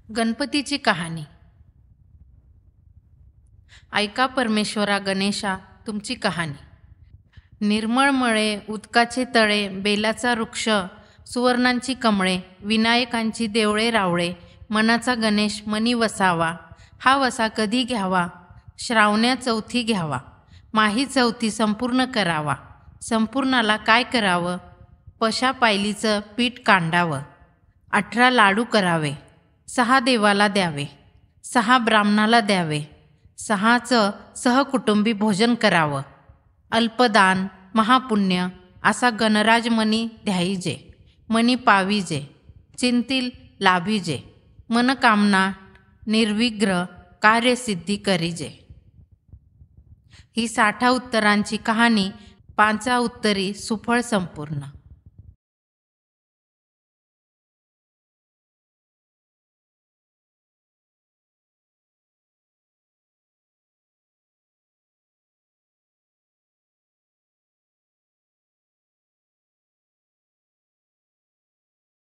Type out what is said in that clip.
गणपतीची कहाणी. ऐका परमेश्वरा गणेशा तुमची कहाणी. निर्मळ मळे, उदकाचे तळे, बेलाचा वृक्ष, सुवर्णांची कमळे, विनायकांची देवळे रावळे, मनाचा गणेश मनी वसावा. हा वसा कधी घ्यावा? श्रावण्या चौथी घ्यावा. माही चौथी संपूर्ण करावा. संपूर्णाला काय करावं? पशा पायलीचं पीठ कांडावं. 18 लाडू करावे. 6 देवाला द्यावे. 6 ब्राह्मणाला द्यावे. 6चं सहकुटुंबी भोजन करावं. अल्पदान महापुण्य असा गणराज मनी द्यायजे. मनी पाविजे, चिंतील लाभिजे. मनकामना निर्विघ्न कार्यसिद्धी करीजे. ही 60 उत्तरांची कहाणी 5 उत्तरी सुफळ संपूर्ण.